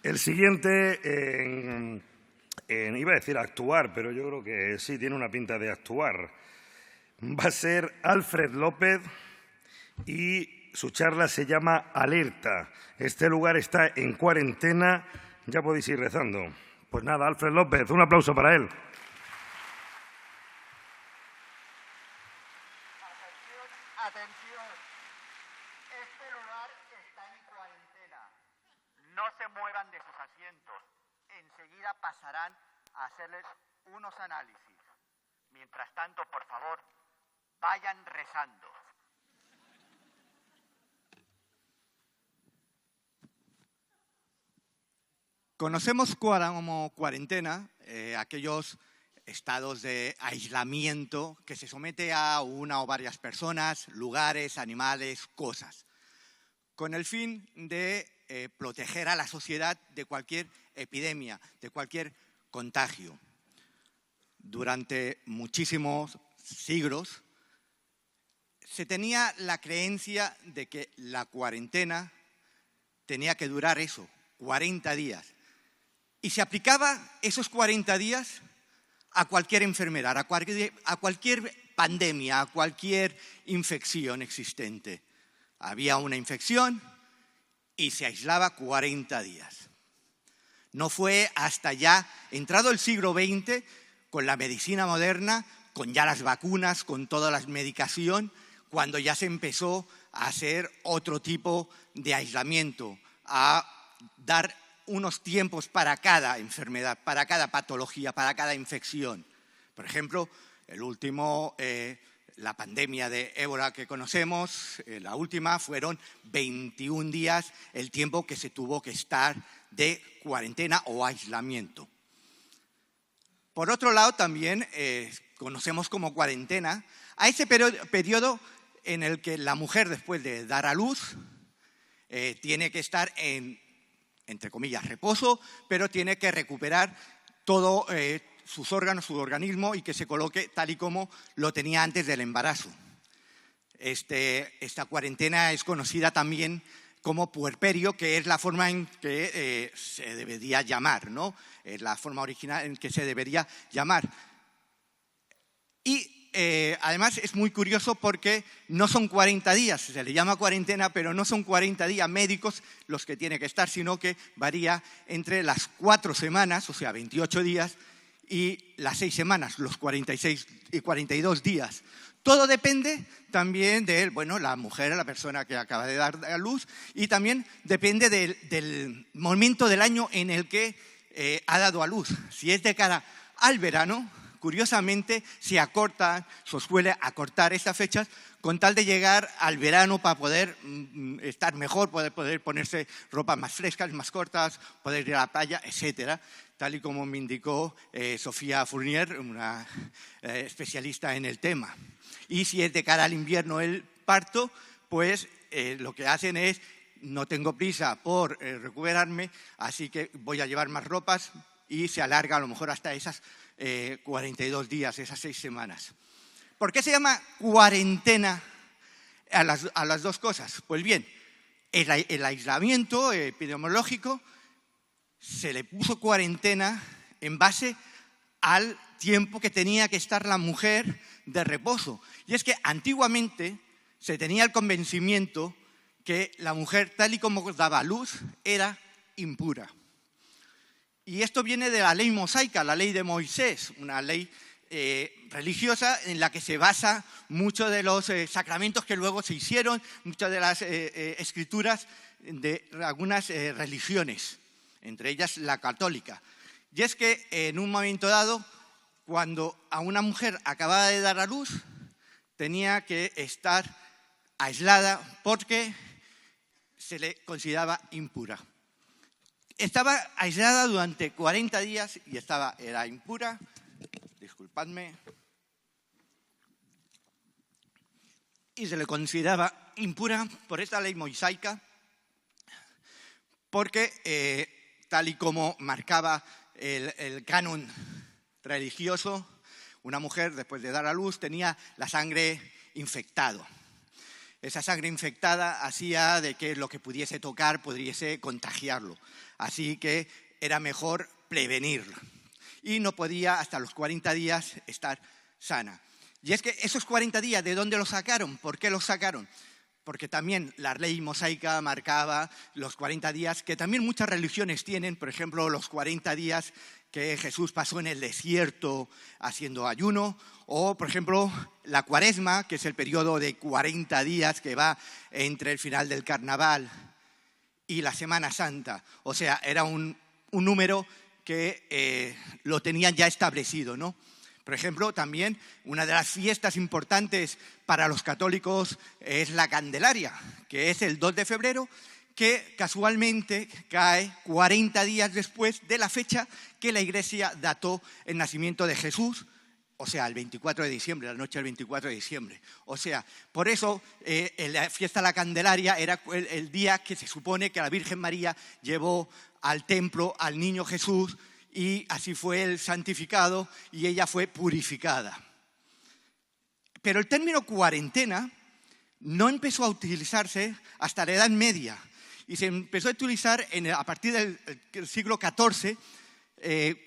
El siguiente, iba a decir actuar, pero yo creo que sí, tiene una pinta de actuar. Va a ser Alfred López y su charla se llama Alerta. Este lugar está en cuarentena, ya podéis ir rezando. Pues nada, Alfred López, un aplauso para él. Atención, este lugar está en cuarentena. No se muevan de sus asientos. Enseguida pasarán a hacerles unos análisis. Mientras tanto, por favor, vayan rezando. Conocemos como cuarentena aquellos estados de aislamiento que se somete a una o varias personas, lugares, animales, cosas, con el fin de proteger a la sociedad de cualquier epidemia, de cualquier contagio. Durante muchísimos siglos se tenía la creencia de que la cuarentena tenía que durar 40 días. Y se aplicaba esos 40 días a cualquier enfermedad, a cualquier pandemia, a cualquier infección existente. Había una infección y se aislaba 40 días. No fue hasta ya entrado el siglo XX, con la medicina moderna, con ya las vacunas, con toda la medicación, cuando ya se empezó a hacer otro tipo de aislamiento, a dar unos tiempos para cada enfermedad, para cada patología, para cada infección. Por ejemplo, la pandemia de ébola que conocemos, la última, fueron 21 días el tiempo que se tuvo que estar de cuarentena o aislamiento. Por otro lado, también conocemos como cuarentena a ese periodo en el que la mujer, después de dar a luz, tiene que estar entre comillas, reposo, pero tiene que recuperar todo sus órganos, su organismo, y que se coloque tal y como lo tenía antes del embarazo. Esta cuarentena es conocida también como puerperio, que es la forma en que se debería llamar, ¿no? Es la forma original en que se debería llamar. Y además es muy curioso porque no son 40 días, se le llama cuarentena, pero no son 40 días médicos los que tiene que estar, sino que varía entre las 4 semanas, o sea, 28 días, y las 6 semanas, los 46 y 42 días. Todo depende también de la mujer, la persona que acaba de dar a luz, y también depende del momento del año en el que ha dado a luz. Si es de cara al verano, curiosamente, se suele acortar estas fechas con tal de llegar al verano para poder estar mejor, poder ponerse ropas más frescas, más cortas, poder ir a la playa, etcétera, tal y como me indicó Sofía Fournier, una especialista en el tema. Y si es de cara al invierno el parto, pues lo que hacen es: no tengo prisa por recuperarme, así que voy a llevar más ropas, y se alarga a lo mejor hasta esas 42 días, esas 6 semanas. ¿Por qué se llama cuarentena a las dos cosas? Pues bien, el aislamiento epidemiológico se le puso cuarentena en base al tiempo que tenía que estar la mujer de reposo. Y es que antiguamente se tenía el convencimiento que la mujer, tal y como daba a luz, era impura. Y esto viene de la ley mosaica, la ley de Moisés, una ley religiosa en la que se basa muchos de los sacramentos que luego se hicieron, muchas de las escrituras de algunas religiones, entre ellas la católica. Y es que en un momento dado, cuando a una mujer acababa de dar a luz, tenía que estar aislada porque se le consideraba impura. Estaba aislada durante 40 días y era impura, disculpadme, y se le consideraba impura por esta ley mosaica, porque tal y como marcaba el canon religioso, una mujer después de dar a luz tenía la sangre infectada. Esa sangre infectada hacía de que lo que pudiese tocar pudiese contagiarlo. Así que era mejor prevenirlo. Y no podía hasta los 40 días estar sana. Y es que esos 40 días, ¿de dónde los sacaron? ¿Por qué los sacaron? Porque también la ley mosaica marcaba los 40 días, que también muchas religiones tienen, por ejemplo, los 40 días que Jesús pasó en el desierto haciendo ayuno, o, por ejemplo, la Cuaresma, que es el periodo de 40 días que va entre el final del Carnaval y la Semana Santa. O sea, era un número que lo tenían ya establecido, ¿no? Por ejemplo, también una de las fiestas importantes para los católicos es la Candelaria, que es el 2 de febrero, que casualmente cae 40 días después de la fecha que la Iglesia dató el nacimiento de Jesús, o sea, el 24 de diciembre, la noche del 24 de diciembre. O sea, por eso la fiesta de la Candelaria era el día que se supone que la Virgen María llevó al templo al niño Jesús, y así fue él santificado y ella fue purificada. Pero el término cuarentena no empezó a utilizarse hasta la Edad Media y se empezó a utilizar a partir del siglo XIV,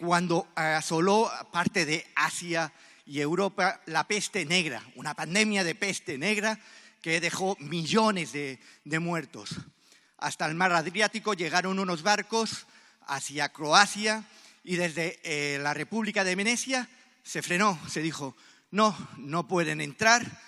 cuando asoló parte de Asia y Europa la peste negra, una pandemia de peste negra que dejó millones de muertos. Hasta el mar Adriático llegaron unos barcos hacia Croacia, y desde la República de Venecia se frenó, se dijo, no pueden entrar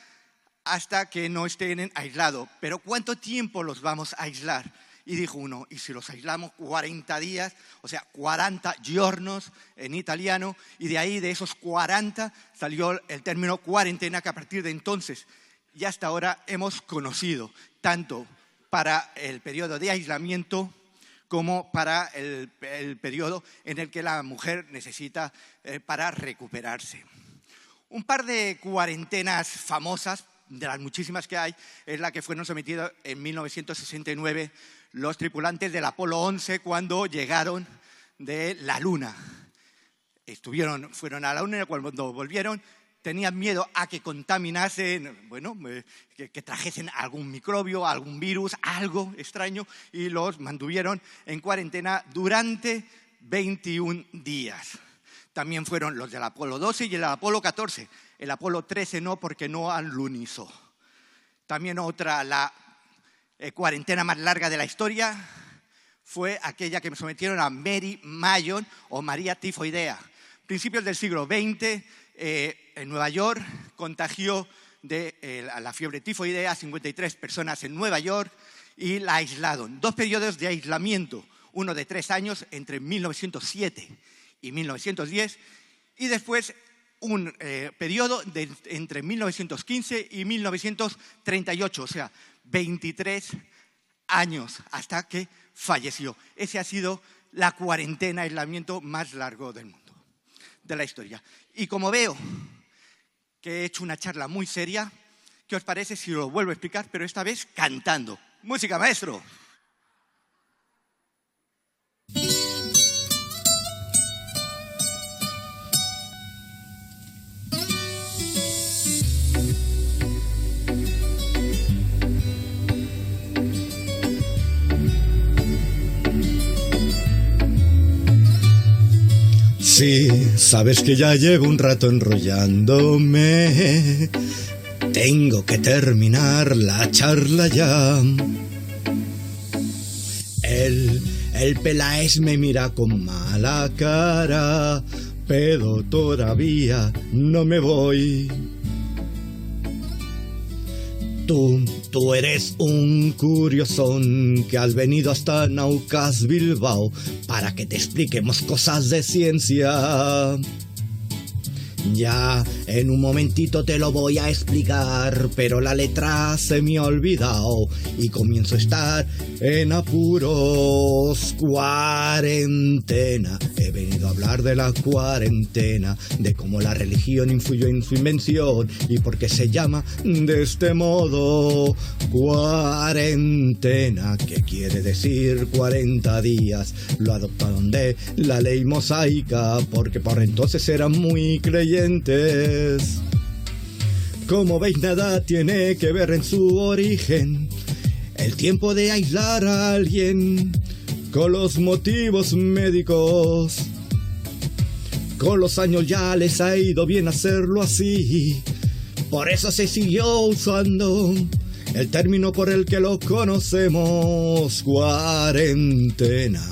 hasta que no estén aislados. ¿Pero cuánto tiempo los vamos a aislar? Y dijo uno, ¿y si los aislamos 40 días? O sea, 40 giornos en italiano, y de ahí, de esos 40, salió el término cuarentena, que a partir de entonces y hasta ahora hemos conocido, tanto para el periodo de aislamiento como para el periodo en el que la mujer necesita para recuperarse. Un par de cuarentenas famosas, de las muchísimas que hay, es la que fueron sometidos en 1969 los tripulantes del Apolo 11 cuando llegaron de la Luna. Fueron a la Luna y cuando volvieron tenían miedo a que contaminasen, que trajesen algún microbio, algún virus, algo extraño, y los mantuvieron en cuarentena durante 21 días. También fueron los del Apolo 12 y el Apolo 14. El Apolo 13 no, porque no alunizó. También la cuarentena más larga de la historia fue aquella que sometieron a Mary Mayon o María Tifoidea. Principios del siglo XX, en Nueva York contagió de la fiebre tifoidea a 53 personas en Nueva York y la aislaron. 2 periodos de aislamiento, uno de 3 años entre 1907 y 1910, y después un periodo entre 1915 y 1938, o sea, 23 años hasta que falleció. Ese ha sido la cuarentena, aislamiento más largo del mundo, de la historia. Y como veo que he hecho una charla muy seria, ¿qué os parece si lo vuelvo a explicar, pero esta vez cantando? ¡Música, maestro! Sí, sabes que ya llevo un rato enrollándome. Tengo que terminar la charla ya. El Peláez me mira con mala cara, pero todavía no me voy. Tú eres un curiosón que has venido hasta Naucas, Bilbao, para que te expliquemos cosas de ciencia. Ya, en un momentito te lo voy a explicar, pero la letra se me ha olvidado y comienzo a estar en apuros. Cuarentena, he venido a hablar de la cuarentena, de cómo la religión influyó en su invención y por qué se llama de este modo. Cuarentena, ¿qué quiere decir 40 días? Lo adoptaron de la ley mosaica porque por entonces eran muy creyentes. Como veis, nada tiene que ver en su origen el tiempo de aislar a alguien con los motivos médicos. Con los años ya les ha ido bien hacerlo así. Por eso se siguió usando el término por el que lo conocemos, cuarentena.